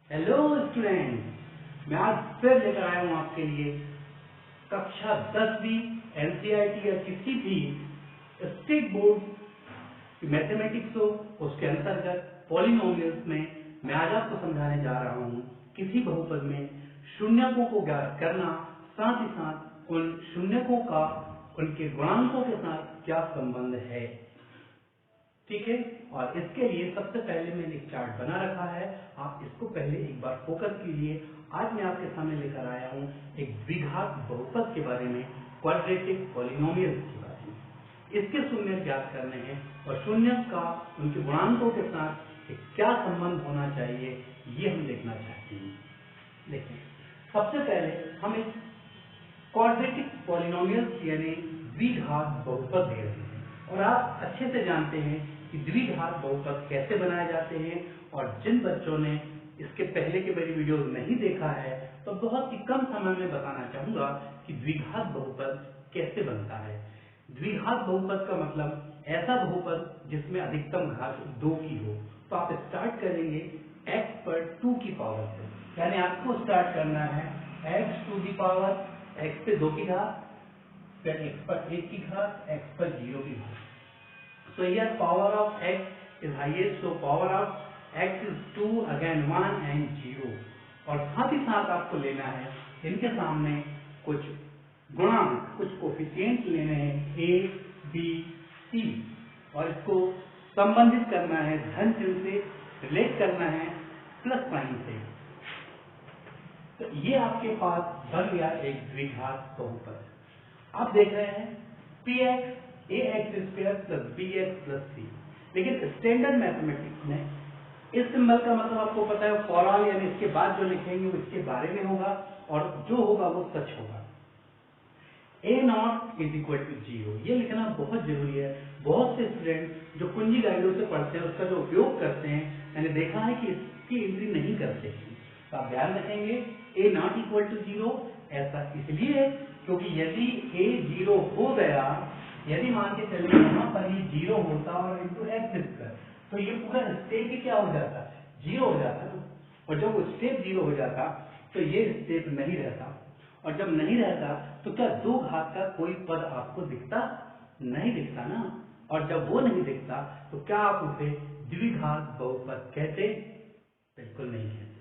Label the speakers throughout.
Speaker 1: Hello student, मैं आज फिर लेकर आया हूँ आपके लिए कक्षा 10वीं एनसीईआरटी या किसी भी स्टेट बोर्ड की मैथमेटिक्स हो उसके अंतर्गत पॉलिनोमियल्स में मैं आज आपको समझाने जा रहा हूँ किसी बहुपद में शून्यकों को ज्ञात करना, साथ ही साथ उन शून्यकों का उनके गुणांकों के साथ क्या संबंध है। ठीक है, और इसके लिए सबसे पहले मैंने एक चार्ट बना रखा है, आप इसको पहले एक बार फोकस कीजिए। आज मैं आपके सामने लेकर आया हूँ एक द्विघात बहुपद के बारे में, क्वाड्रेटिक पॉलिनोमियल्स के बारे में। इसके शून्य ज्ञात करने हैं और शून्य का उनके गुणांकों के साथ एक क्या संबंध होना चाहिए, ये हम देखना चाहते हैं। देखिए, सबसे पहले हम एक क्वाड्रेटिक पॉलिनोमियल्स यानी द्विघात बहुपद ले रहे हैं, और आप अच्छे से जानते हैं कि द्विघात बहुपद कैसे बनाए जाते हैं। और जिन बच्चों ने इसके पहले के मेरी वीडियो नहीं देखा है तो बहुत ही कम समय में बताना चाहूंगा कि द्विघात बहुपद कैसे बनता है। द्विघात बहुपद का मतलब ऐसा बहुपद जिसमें अधिकतम घात 2 की हो। तो आप स्टार्ट करेंगे x पर 2 की पावर से, यानी आपको स्टार्ट करना है x to the power x पे 2 की घात, फिर x पर 1 की घात, x पर 0 की घात। So here power of x is highest, so power of x is 2, again 1 and 0। और साथ ही साथ आपको लेना है इनके सामने कुछ गुणांक, कुछ कोफिशिएंट लेने हैं a, b, c, और इसको संबंधित करना है धन चिन्ह से, रिलेट करना है प्लस साइन से। तो ये आपके पास बन गया एक द्विघात बहुपद। आप देख रहे हैं px ax square plus bx plus c। लेकिन स्टैंडर्ड मैथमेटिक्स में इस सिंबल का मतलब आपको पता है, फॉर ऑल, यानी इसके बाद जो लिखेंगे वो इसके बारे में होगा और जो होगा वो सच होगा। a not is equal to 0, ये लिखना बहुत जरूरी है। बहुत से स्टूडेंट जो कुंजी गाइडों से पढ़ते हैं उसका जो उपयोग करते हैं, मैंने देखा है कि इसकी एंट्री नहीं करते। तो आप ध्यान रखेंगे a नॉट इक्वल टू 0, ऐसा इसलिए है क्योंकि यदि a 0 हो गया, यदि मान के चलिए यहाँ पर ये 0 होता और इंटू एक्स स्क्वायर, तो ये पूरा स्टेप ही क्या हो जाता, 0 हो जाता। और जब वो स्टेप 0 हो जाता तो ये स्टेप नहीं रहता, और जब नहीं रहता तो क्या दो घात का कोई पद आपको दिखता, नहीं दिखता ना। और जब वो नहीं दिखता तो क्या आप उसे द्विघात बहुपद कहते, बिल्कुल नहीं कहते।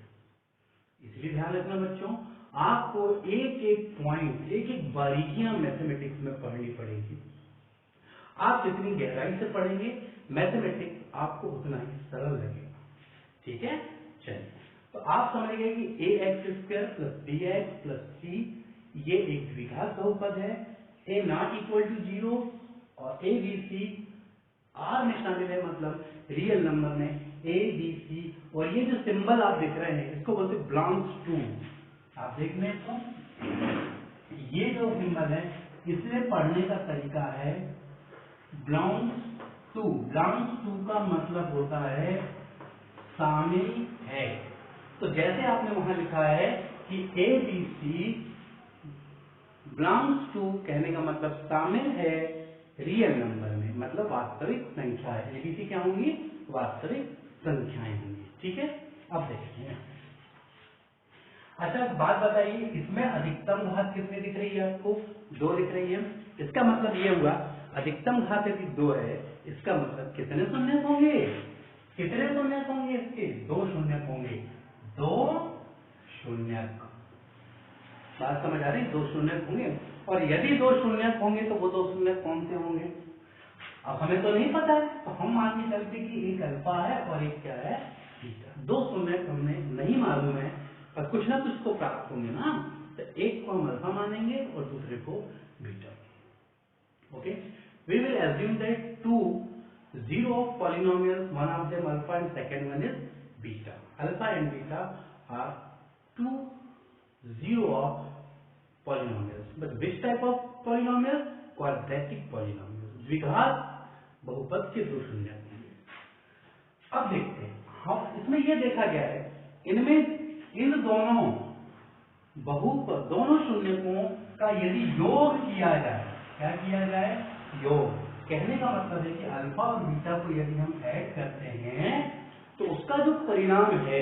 Speaker 1: इसलिए ध्यान रखना बच्चों, आपको एक एक पॉइंट, एक एक बारीकियां मैथमेटिक्स में पढ़नी पड़ेगी। आप जितनी गहराई से पढ़ेंगे मैथमेटिक्स आपको उतना ही सरल लगेगा। ठीक है, चलिए, तो आप समझ गए कि ax square plus bx plus c ये एक द्विघात बहुपद है। a नॉट इक्वल टू 0 और a b c r में शामिल है, मतलब रियल नंबर में a b c, और ये जो सिंबल आप देख रहे हैं इसको बोलते हैं बिलोंग्स टू। आप देख रहे हैं ये जो सिंबल है इसे पढ़ने का तरीका है बिलोंग्स टू। बिलोंग्स टू का मतलब होता है शामिल है। तो जैसे आपने वहां लिखा है कि a b c belongs to, कहने का मतलब शामिल है रियल नंबर में, मतलब वास्तविक संख्या है। a b c क्या होंगी, वास्तविक संख्याएं होंगी। ठीक है, अब देखते हैं। अच्छा, बात बताइए, इसमें अधिकतम घात कितनी दिख रही है आपको, 2 दिख रही है। इसका मतलब ये हुआ अधिकतम घात यदि 2 है, इसका मतलब कितने शून्य होंगे, कितने शून्य होंगे इसके, 2 शून्य होंगे, 2 शून्य। बात समझ आ रही, 2 शून्य होंगे। और यदि 2 शून्य होंगे तो वो 2 शून्य कौन से होंगे, अब हमें तो नहीं पता है, तो हम मान के चलते कि एक अल्फा है और एक क्या है, बीटा। 2 शून्य हमें नहीं मालूम है पर कुछ ना कुछ तो प्राप्त होंगे ना, तो एक को हम अल्फा मानेंगे और दूसरे को beta. Okay, we will assume that 2 zero of polynomials, one of them alpha and second one is beta. Alpha and beta are 2 zero of polynomials. But which type of polynomials? Quadratic polynomials. द्विघात बहुपद के 2 शून्य होंगे। अब देखते हैं, हम इसमें यह देखा गया है, इनमें इन दोनों बहुपद, दोनों शून्यकों का यदि योग किया जाए, क्या किया जाए, योग। कहने का मतलब है कि अल्फा और बीटा को यदि हम ऐड करते हैं तो उसका जो परिणाम है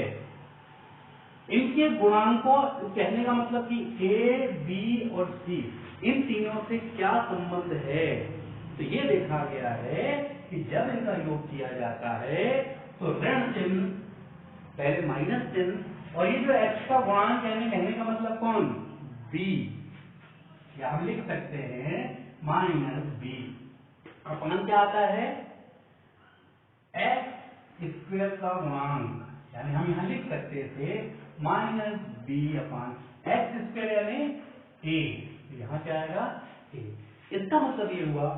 Speaker 1: इनके गुणांकों, कहने का मतलब कि ए, बी और सी, इन तीनों से क्या संबंध है। तो ये देखा गया है कि जब इनका योग किया जाता है तो ऋण चिन्ह पहले माइनस चिन्ह, और ये जो x का गुणांक कहने का मतलब कौन, b, या हम लिख सकते हैं माइनस बी अपन क्या आता है, एक्स स्क्वायर का गुणांक, यानी हम यहां लिख सकते थे minus b upon x square यानी ए, यहां क्या आएगा ए। इसका मतलब ये हुआ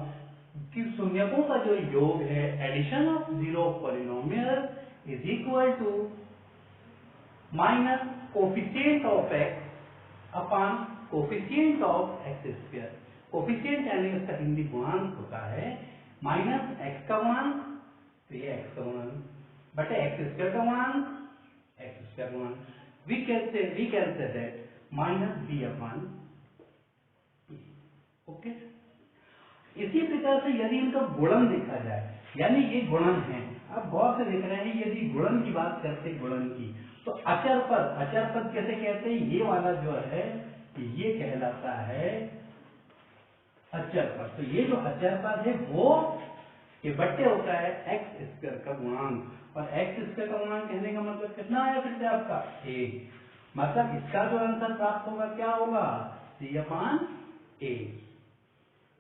Speaker 1: कि शून्यकों का जो योग है, addition of zero polynomial is equal to minus coefficient of x upon coefficient of x square. Coefficient यानी इसका हिंदी गुणांक होता है माइनस एक्स का गुणांक, तो ये एक्स का गुणांक बटे एक्स स्क्वायर का गुणांक, एक्स स्क्वायर गुणांक, we can say that minus b upon, okay. इसी प्रकार से यदि इनका गुणन देखा जाए, यानी ये गुणन है, आप गौर से देख रहे हैं, यदि गुणन की बात करते हैं, गुणन की, तो अचर पद कैसे कहते हैं, ये वाला जो है ये कहलाता है अचर पद। तो ये जो अचर पद है वो ये बट्टे होता है एक्स स्क्वायर का गुणांक, और एक्स स्क्वायर का गुणांक कहने का मतलब कितना आया फिर से आपका, एक, मतलब इसका जो आंसर प्राप्त होगा क्या होगा, सी अपॉन ए।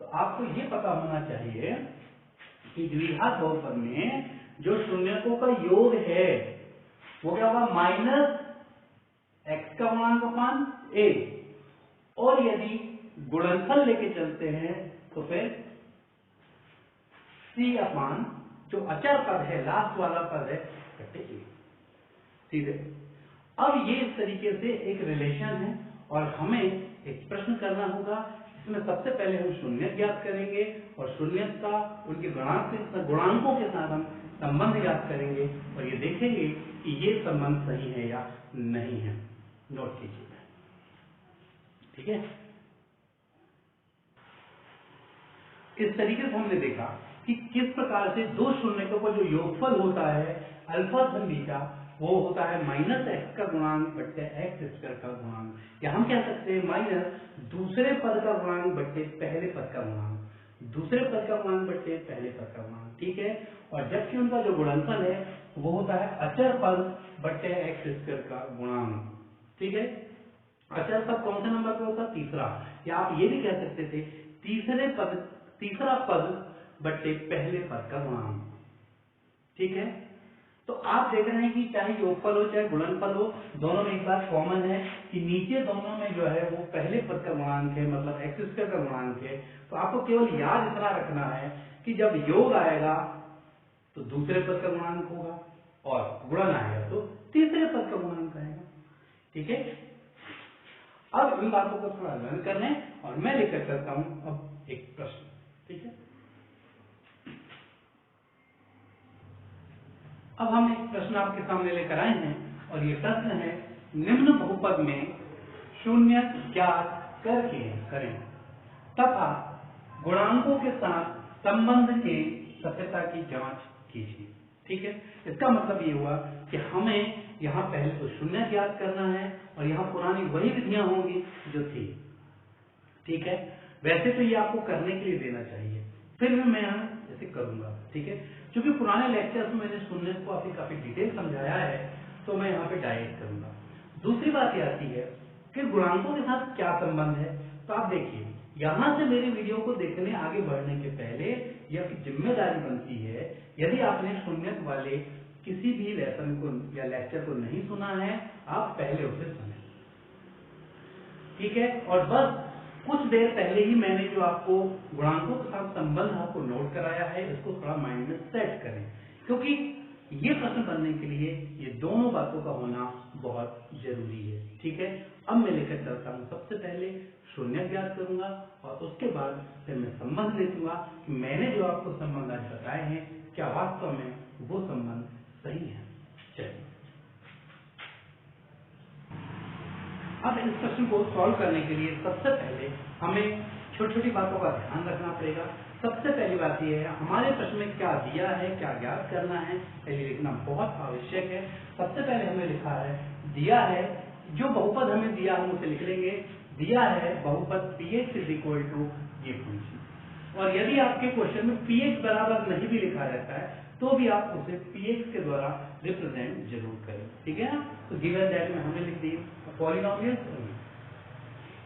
Speaker 1: तो आपको ये पता होना चाहिए कि द्विघात बहुपद में जो शून्यकों का योग है वो क्या होगा, माइनस एक्स का गुणांक अपॉन ए, और यदि गुणनफल लेके चलते हैं तो फिर सी अपॉन जो अचर पद है, लास्ट वाला पद है, बटे ए, सीधे। अब ये इस तरीके से एक रिलेशन है, और हमें एक प्रश्न करना होगा, इसमें सबसे पहले हम शून्य ज्ञात करेंगे, और शून्य का उनके गुणांकों के साथ हम संबंध ज्ञात करेंगे, और ये देखेंगे कि ये संबंध सही है या नहीं है। नोट कीजिएगा, ठीक है। इस तरीके से हमने देखा कि किस प्रकार से दो शून्यकों का जो योगफल होता है अल्फा धन बीटा, वो होता है माइनस एक्स का गुणांक बट्टे एक्स स्क्वायर का गुणांक, या हम कह सकते हैं माइनस दूसरे पद का गुणांक बट्टे पहले पद का गुणांक, दूसरे पद का गुणांक बट्टे पहले पद का गुणांक, ठीक है। और जबकि उनका जो गुणनफल है वो होता है अचर पद बट्टे एक्स स्क्वायर का गुणांक, ठीक है। अचर पद कौन से नंबर पे होता है, तीसरा, या आप ये भी कह सकते थे तीसरा पद बट्टे पहले पद का गुणांक, ठीक है। तो आप देख रहे हैं कि चाहे योगफल हो चाहे गुणनफल हो, दोनों में एक बात कॉमन है कि नीचे दोनों में जो है वो पहले पद का गुणांक है, मतलब एक्स स्क्वायर का गुणांक है। तो आपको केवल याद इतना रखना है कि जब योग आएगा तो दूसरे पद का गुणांक होगा, और गुणन आएगा तो तीसरे पद का गुणांक आएगा, ठीक है। अब इन बातों को थोड़ा लर्न कर लें, और मैं लेकर चलता हूं अब एक प्रश्न, ठीक है। अब हम एक प्रश्न आपके सामने लेकर आए हैं, और ये प्रश्न है निम्न बहुपद में शून्य ज्ञात करके करें तथा गुणांकों के साथ संबंध के सत्यता की जांच कीजिए, ठीक है। इसका मतलब ये हुआ कि हमें यहाँ पहले तो शून्य ज्ञात करना है, और यहाँ पुरानी वही विधियां होंगी जो थी, ठीक है। वैसे तो ये आपको करने के लिए देना चाहिए, फिर भी मैं यहाँ ऐसे करूंगा, ठीक है। क्योंकि पुराने लेक्चर्स में मैंने शून्य को काफी डिटेल समझाया है, तो मैं यहाँ पे डायरेक्ट करूंगा। दूसरी बात ये आती है कि गुणांकों के साथ क्या संबंध है। तो आप देखिए, यहाँ से मेरी वीडियो को देखने आगे बढ़ने के पहले यह जिम्मेदारी बनती है, यदि आपने शून्य वाले किसी भी लेसन को या लेक्चर को नहीं सुना है, आप पहले उसे सुने, ठीक है। और बस कुछ देर पहले ही मैंने जो आपको गुणांकों के साथ संबंध आपको नोट कराया है, इसको थोड़ा माइंड में सेट करें, क्योंकि ये प्रश्न बनने के लिए ये दोनों बातों का होना बहुत जरूरी है, ठीक है। अब मैं लेकर चलता हूँ, सबसे पहले शून्य ज्ञात करूंगा, और उसके बाद फिर मैं संबंध देखूंगा कि मैंने जो आपको संबंध आज बताए हैं क्या वास्तव में वो संबंध सही है। चलिए, अब इस प्रश्न को सॉल्व करने के लिए सबसे पहले हमें छोटी छोटी बातों का ध्यान रखना पड़ेगा। सबसे पहली बात यह है, हमारे प्रश्न में क्या दिया है, क्या ज्ञात करना है, ये लिखना बहुत आवश्यक है। सबसे पहले हमें लिखा है, दिया है, जो बहुपद हमें दिया हम उसे लिख लेंगे। दिया है बहुपद px इज इक्वल टू ये फंक्शन, और यदि आपके क्वेश्चन में px बराबर नहीं भी लिखा रहता है तो भी आप उसे px के द्वारा रिप्रेजेंट जरूर करें, ठीक है ना। तो गिवन दैट में हमने लिख दिए पॉलिनोमियल।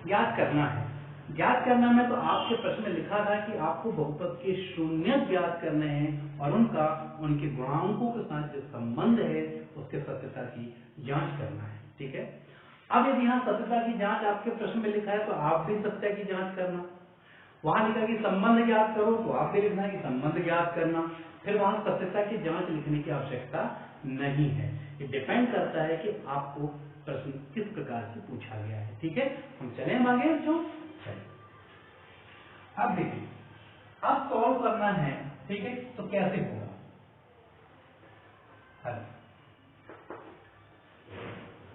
Speaker 1: ज्ञात करना है, ज्ञात करना में तो आपके प्रश्न में लिखा था कि आपको बहुपद के शून्य ज्ञात करने हैं और उनके गुणांकों के साथ जो संबंध है उसके सत्यता की जांच करना है, ठीक है। अब यदि यहाँ सत्यता की जांच आपके प्रश्न में लिखा है तो आप भी सत्य की जांच करना। वहां लिखा कि संबंध ज्ञात करो तो आप भी लिखना कि संबंध ज्ञात करना। फिर वहां सत्यता की जांच लिखने की आवश्यकता नहीं है। ये डिपेंड करता है कि आपको प्रश्न किस प्रकार से पूछा गया है, ठीक है। हम चले आगे जो अब देखिए, अब सॉल्व करना है, ठीक है। तो कैसे होगा,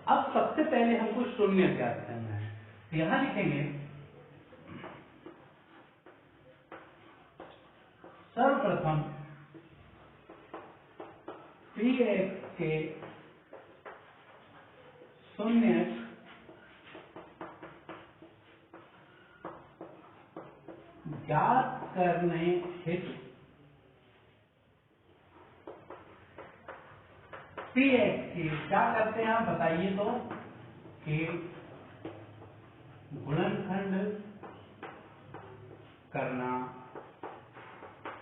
Speaker 1: अब सबसे पहले हमको शून्य ज्ञात करना है। तो यहां लिखेंगे सर्वप्रथम px के शून्य ज्ञात करने हेतु px के क्या करते हैं आप बताइए, तो कि गुणनखंड करना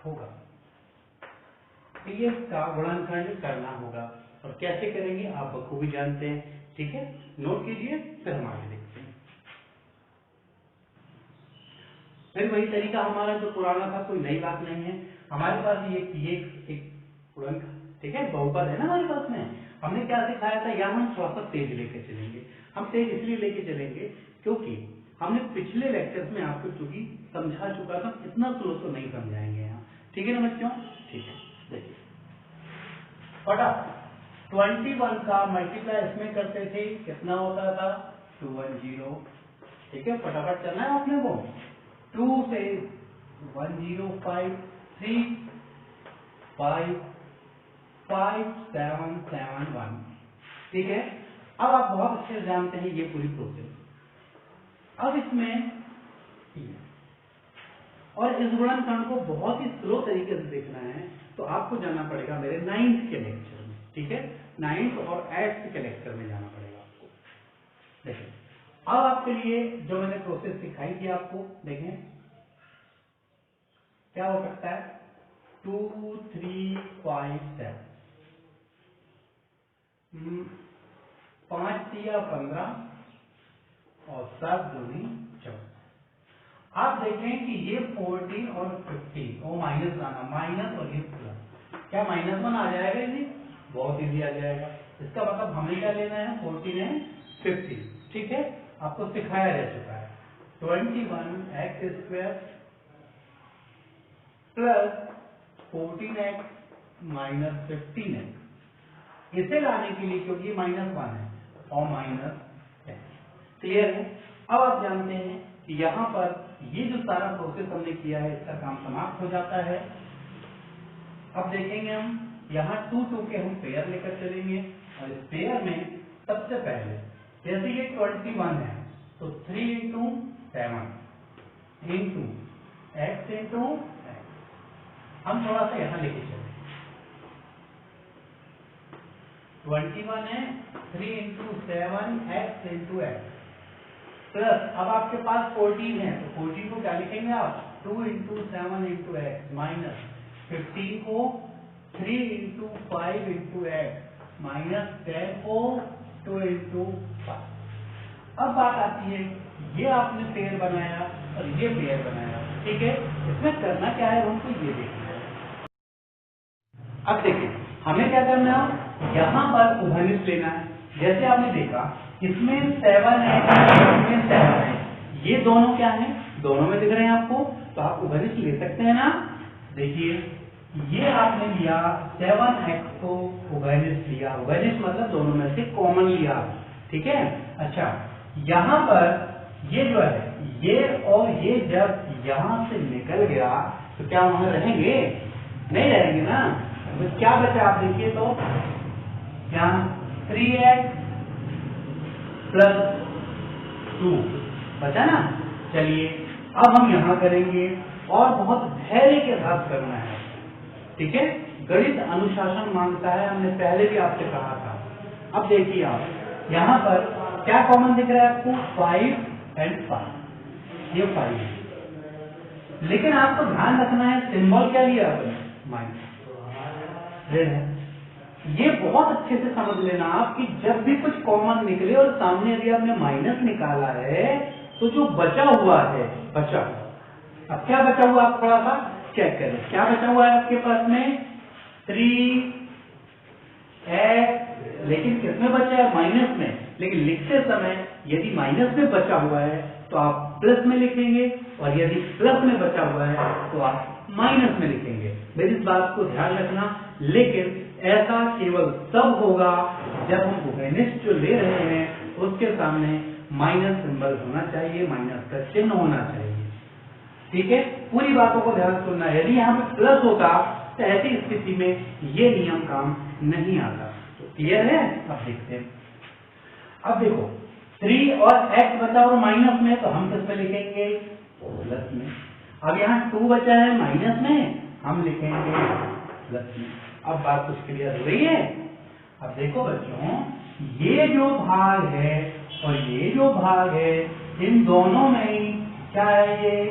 Speaker 1: होगा, px का गुणनखंड करना होगा। और कैसे करेंगे आप बखूबी जानते हैं, ठीक है। नोट कीजिए, फिर हम आगे देखते हैं। फिर वही तरीका हमारा जो पुराना था, कोई नई बात नहीं है। हमारे पास ये px एक गुणनखंड, ठीक है, बहुपद है ना हमारे पास में। हमने क्या सिखाया था, यहाँ हम थोड़ा सा तेज लेके चलेंगे। हम तेज इसलिए लेके चलेंगे क्योंकि हमने पिछले लेक्चर्स में आपको चूंकि समझा चुका था, इतना स्लो तो नहीं समझाएंगे यहाँ, ठीक है ना बच्चों। ठीक है, देखिए फटाफट 21 का मल्टीप्लाई इसमें करते थे, कितना होता था 210, ठीक है। फटाफट चलना है आपने को, 2 से 105 3 5 5771, ठीक है। अब आप बहुत अच्छे से जानते हैं ये पूरी प्रोसेस। अब इसमें और इस गुणनखंड को बहुत ही स्लो तरीके से देखना है तो आपको जाना पड़ेगा मेरे 9th के लेक्चर में, ठीक है। 9th और 8th के लेक्चर में जाना पड़ेगा आपको। देखें, अब आपके लिए जो मैंने प्रोसेस सिखाई थी आपको, देखें क्या हो सकता है 2 3 5 7, 5 3 15 और 7 2 14। आप देखें कि ये 14 और 15 वो माइनस लाना, माइनस और ये प्लस, क्या -1 आ जाएगा इजी, बहुत इजी आ जाएगा। इसका मतलब हमें क्या लेना है 14 है 15, ठीक है। आपको सिखाया जा चुका है 21x² plus 14x minus 15x, इसे लाने के लिए क्योंकि -1 है और -10, क्लियर है। अब आप जानते हैं कि यहाँ पर ये जो सारा प्रोसेस हमने किया है इसका काम समाप्त हो जाता है। अब देखेंगे हम यहाँ 2 2 के हम पेयर लेकर चलेंगे और इस पेयर में सबसे पहले जैसे ये 21 है तो 3 × 7 × x × x, हम थोड़ा सा यहाँ लेके चलें। 21 है 3 × 7 x × x प्लस, अब आपके पास 14 है तो 14 को क्या लिखेंगे आप 2 × 7 × x माइनस 15 को 3 × 5 × x माइनस 10 को 2 × 5। अब बात आती है ये आपने पेयर बनाया और ये पेयर बनाया, ठीक है। इसमें करना क्या है हमको ये देखना है। अब देखिए हमें क्या करना है, यहाँ पर उभयनिष्ठ लेना है। जैसे आपने देखा इसमें 7 है, इसमें 7 है, ये दोनों क्या है, दोनों में दिख रहे हैं आपको, तो आप उभयनिष्ठ ले सकते हैं ना। देखिए ये आपने लिया 7x को उभयनिष्ठ लिया, उभयनिष्ठ मतलब दोनों में से कॉमन लिया, ठीक है। अच्छा यहाँ पर ये जो है ये और ये जब यहाँ से निकल गया तो क्या वहां रहेंगे? नहीं रहेंगे ना। तो क्या बचा आप देखिए तो यहाँ 3x प्लस 2 बचा ना। चलिए अब हम यहाँ करेंगे और बहुत धैर्य के साथ करना है, ठीक है। गणित अनुशासन मांगता है, हमने पहले भी आपसे कहा था। अब देखिए आप यहाँ पर क्या कॉमन दिख रहा है आपको? 5 और 5, ये 5 है। लेकिन आपको ध्यान रखना है सिंबल क्या लिया आपने? माइनस है। ये बहुत अच्छे से समझ लेना आप कि जब भी कुछ कॉमन निकले और सामने यदि आपने माइनस निकाला है तो जो बचा हुआ है बचा। अब क्या बचा हुआ आप थोड़ा सा चेक करें, क्या बचा हुआ है आपके पास में? 3x, लेकिन किसमें बचा है? माइनस में। लेकिन लिखते समय यदि माइनस में बचा हुआ है तो आप प्लस में लिखेंगे, और यदि प्लस में बचा हुआ है तो आप माइनस में लिखेंगे। मेरी इस बात को ध्यान रखना। लेकिन ऐसा केवल तब होगा जब हम उभयनिष्ठ जो ले रहे हैं उसके सामने माइनस सिंबल होना चाहिए, माइनस का चिन्ह होना चाहिए, ठीक है। पूरी बातों को ध्यान सुनना है। यदि यहाँ पे प्लस होता तो ऐसी स्थिति में ये नियम काम नहीं आता। तो क्लियर है? अब देखते हैं। अब देखो 3 और x बचा और माइनस में, तो हम किस में लिखेंगे? प्लस में। अब यहाँ 2 बचा है माइनस में, हम लिखेंगे प्लस में। अब बात कुछ क्लियर हो रही है? अब देखो बच्चों, ये जो भाग है और ये जो भाग है, इन दोनों में ही क्या है? ये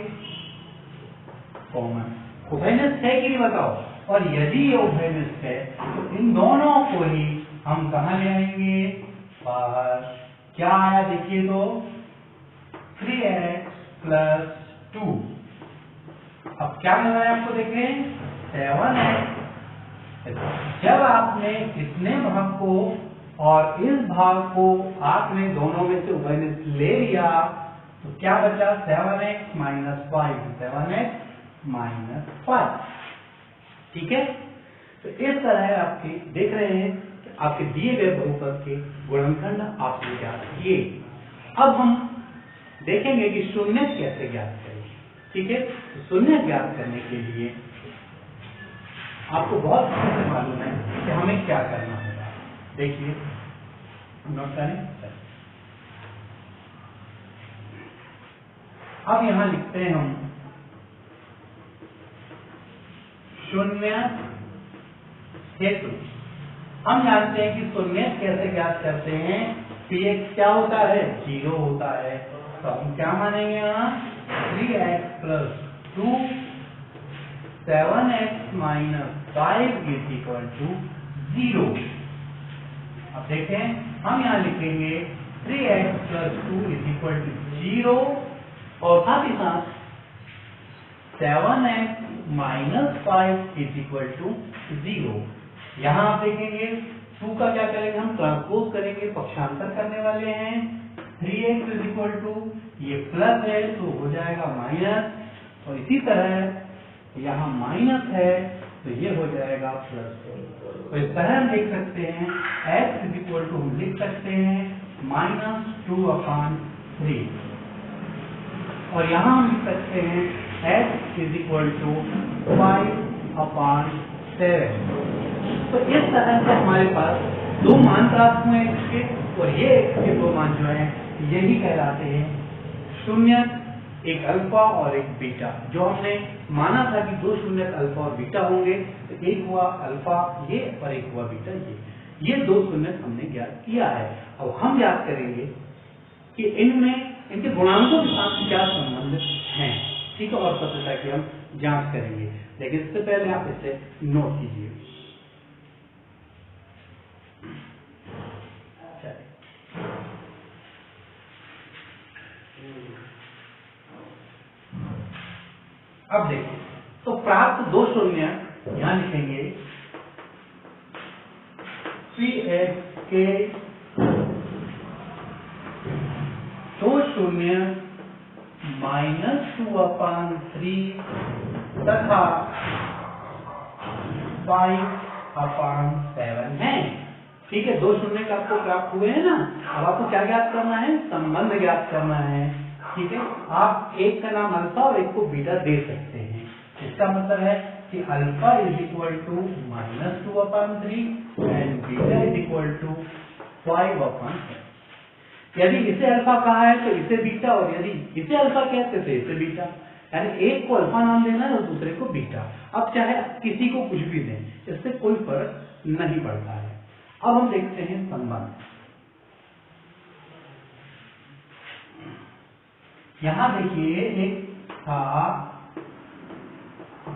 Speaker 1: कॉमन उभयनिष्ठ है कि नहीं बताओ। और यदि ये उभयनिष्ठ है तो इन दोनों को ही हम कहाँ ले आएंगे? बाहर। क्या आया देखिए तो 3x प्लस 2। अब क्या मिल रहा है आपको? देखें 7x। जब आपने इतने भाग को और इस भाग को आपने दोनों में से उभयनिष्ठ ले लिया तो क्या बचा? 7x माइनस 5, 7x माइनस 5, ठीक है। तो इस तरह आपके देख रहे हैं कि आपके दिए गए बहुपद के गुणनखंड आपने ज्ञात किए। अब हम देखेंगे कि शून्य कैसे ज्ञात करें, ठीक है। तो शून्य ज्ञात करने के लिए आपको बहुत अच्छे से मालूम है कि हमें क्या करना होगा। देखिए नोट करें। अब यहां लिखते हैं हम शून्य हेतु। हम जानते हैं कि शून्य कैसे ज्ञात करते हैं? px क्या होता है? 0 होता है। तो हम क्या मानेंगे यहाँ? 3x plus 2 7x minus 5 is equal to 0। अब देखें हम यहाँ लिखेंगे 3x plus 2 is equal to 0 और साथ ही साथ 7x minus 5 is equal to 0। यहाँ आप देखेंगे 2 का क्या करेंगे? हम ट्रांसपोज करेंगे, पक्षांतर करने वाले हैं। 3x इज इक्वल टू ये प्लस है तो हो जाएगा माइनस, और इसी तरह यहाँ माइनस है तो ये हो जाएगा प्लस। तो इस तरह हम लिख सकते हैं x इज इक्वल टू हम लिख सकते हैं -2/3, और यहाँ हम लिख सकते हैं x इज इक्वल टू 5/7। तो इस तरह से हमारे पास दो मान प्राप्त हुए x के, और ये x के दो मान जो है यही कहलाते हैं शून्य, एक अल्फा और एक बीटा। जो हमने माना था कि दो शून्य अल्फा और बीटा होंगे, तो एक हुआ अल्फा ये और एक हुआ बीटा ये दो शून्य हमने ज्ञात किया है। अब हम ज्ञात करेंगे कि इनमें इनके गुणांकों के साथ क्या संबंध है, ठीक है, और सत्यता की हम जांच करेंगे। लेकिन इससे पहले आप इसे नोट कीजिए। अब देखिए, तो प्राप्त दो शून्य यहां लिखेंगे 3x के दो शून्य -2/3 तथा 5/7 है, ठीक है। दो शून्य का आपको प्राप्त हुए हैं ना। अब आपको क्या ज्ञात करना है? संबंध ज्ञात करना है, ठीक है। आप एक का नाम अल्फा और एक को बीटा दे सकते हैं, इसका मतलब है कि alpha is equal to -2/3 and beta is equal to 5/7। यदि इसे अल्फा कहा है तो इसे बीटा, और यदि इसे अल्फा कहते तो इसे बीटा, यानी एक को अल्फा नाम देना है और दूसरे को बीटा। अब चाहे किसी को कुछ भी दें, इससे कोई फर्क नहीं पड़ता है। अब हम देखते हैं संबंध। यहां देखिए एक था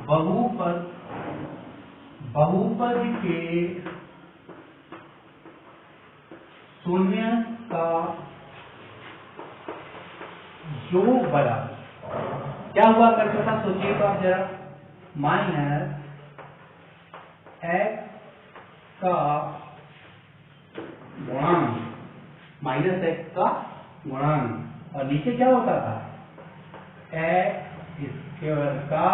Speaker 1: बहुपद के शून्य का योग बराबर, क्या हुआ करता था सोचिए तो आप जरा, -x का गुणांक, -x का गुणांक, और नीचे क्या होता था, x स्क्वायर का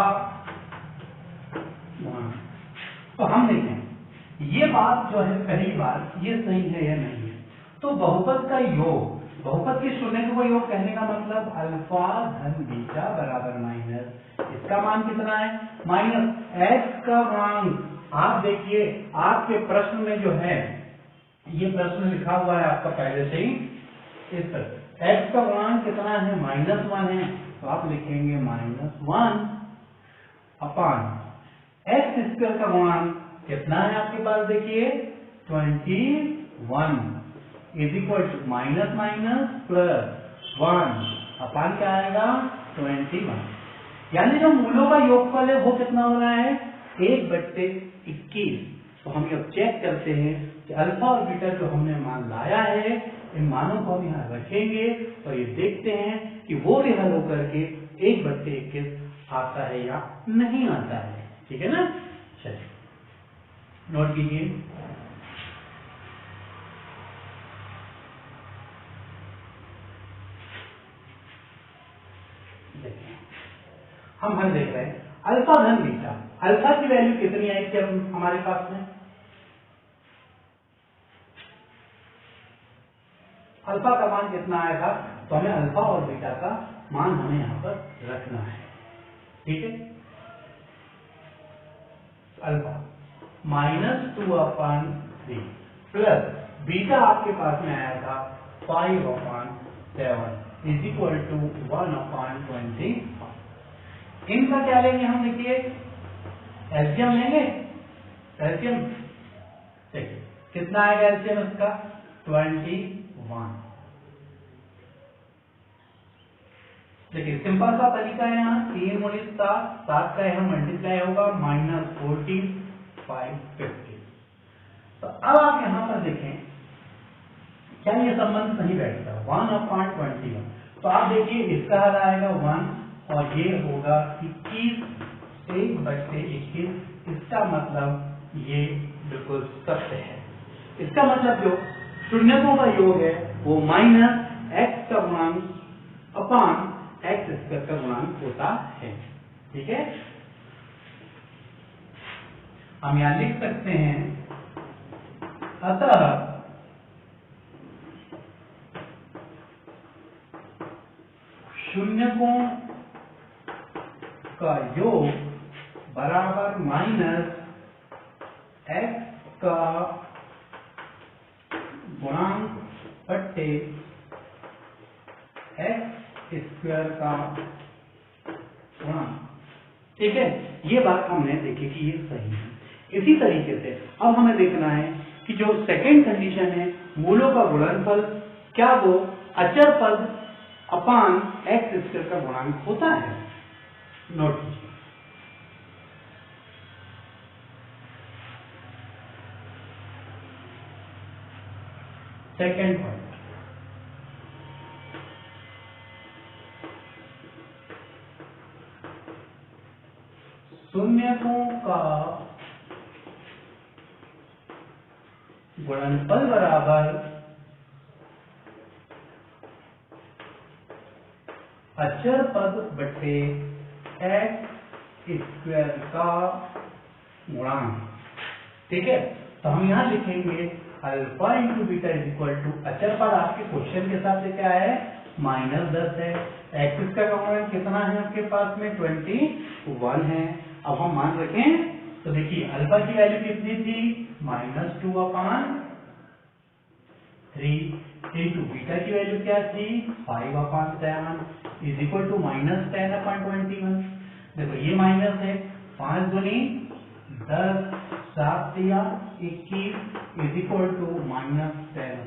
Speaker 1: गुणांक। तो हम देखें ये बात जो है, पहली बात ये सही है या नहीं है। तो बहुपद का योग, बहुपद के शून्य को योग कहने का मतलब अल्फा धन बीटा बराबर माइनस, इसका मान कितना है, -x का गुणांक। आप देखिए आपके प्रश्न में जो है, ये प्रश्न लिखा हुआ है आपका पहले से ही, इस तरह x का गुणांक कितना है, -1 है, तो आप लिखेंगे -1 अपान x स्क्वायर का गुणांक कितना है आपके पास, देखिए 21 इज इक्वल टू -1 अपान क्या आएगा 21, यानी जो मूलों का योगफल है वो कितना हो रहा है 1/21। तो हम अब चेक करते हैं कि अल्फा और बीटा जो हमने मान लाया है, इन मानों को हम यहाँ रखेंगे और ये देखते हैं कि वो भी हल होकर के 1/21 आता है या नहीं आता है। ठीक है ना, चलिए नोट कीजिए। हम हल देख रहे हैं अल्फा धन बीटा। अल्फा की वैल्यू कितनी आई थी हमारे पास में, अल्फा का मान कितना आया था, तो हमें अल्फा और बीटा का मान हमें यहाँ पर रखना है। ठीक है, अल्फा -2/3 प्लस बीटा आपके पास में आया था 5/7 इज इक्वल टू 1/20। इनका क्या लेंगे हम, देखिए एलसीएम लेंगे, एलसीएम देखिए कितना आएगा एलसीएम इसका 21। देखिए सिंपल सा तरीका है, यहाँ 3 गुणित 7 का यहाँ मल्टीप्लाई होगा -14 550। तो अब आप यहाँ पर देखें क्या ये संबंध सही बैठता है 1/21। तो आप देखिए इसका हल आएगा 1 और ये होगा 21 इसका मतलब ये बिल्कुल सत्य है। इसका मतलब जो शून्यकों का योग है वो -x का गुणांक अपान x स्क्वायर का गुणांक होता है। ठीक है, हम यहां लिख सकते हैं अतः शून्यकों का योग बराबर -x का गुणांक बट्टे x स्क्वायर का गुणांक। ठीक है, ये बात हमने देखी कि ये सही है। इसी तरीके से अब हमें देखना है कि जो सेकंड कंडीशन है मूलों का गुणनफल क्या वो अचर पद अपान x स्क्वायर का गुणांक होता है। नोट कीजिए, सेकंड पॉइंट शून्यकों का गुणनफल बराबर अचर पद बटे x स्क्वायर का गुणांक। ठीक है, तो हम यहां लिखेंगे alpha into beta is equal to, अचर पद आपके क्वेश्चन के हिसाब से क्या है -10 है। एक्सिस का कंपोनेंट कितना है आपके पास में? 21 है। अब हम मान रखें तो देखिए अल्फा की वैल्यू कितनी थी? -2/3 इंटू बीटा की वैल्यू क्या थी? 5/7 इज इक्वल टू -10/21। देखो ये माइनस है, 5 दूनी 10, 7 तिया 21 इज इक्वल टू -10।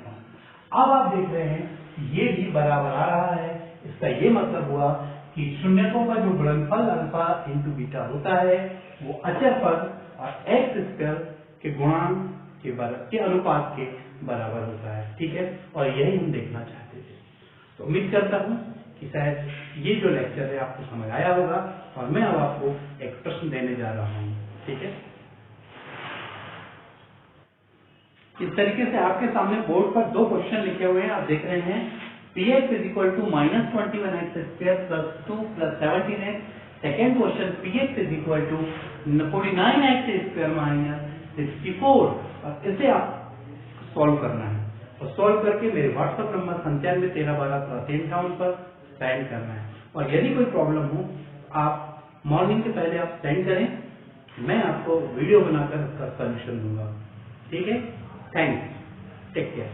Speaker 1: अब आप देख रहे हैं ये भी बराबर आ रहा है। इसका ये मतलब हुआ कि शून्यकों का जो गुणनफल अल्फा इंटू बीटा होता है वो अचर पद और एक्स स्क्वायर के गुणांक के अनुपात के बराबर होता है। ठीक है, और यही हम देखना चाहते थे। तो उम्मीद करता हूं कि शायद ये जो लेक्चर है आपको समझ आया होगा और मैं अब आपको एक प्रश्न देने जा रहा हूं। ठीक है, इस तरीके से आपके सामने बोर्ड पर 2 क्वेश्चन लिखे हुए हैं। आप देख रहे हैं px is equal to -21x square plus 2 plus 17x। Second question px is equal to 49x square minus 64। और इसे आप सॉल्व करना है और सॉल्व करके मेरे व्हाट्सएप नंबर 951312 पर सेंड करना है। और यदि कोई प्रॉब्लम हो आप मॉर्निंग के पहले आप सेंड करें, मैं आपको वीडियो बनाकर उसका सॉल्यूशन दूंगा। ठीक है, थैंक्स, टेक केयर।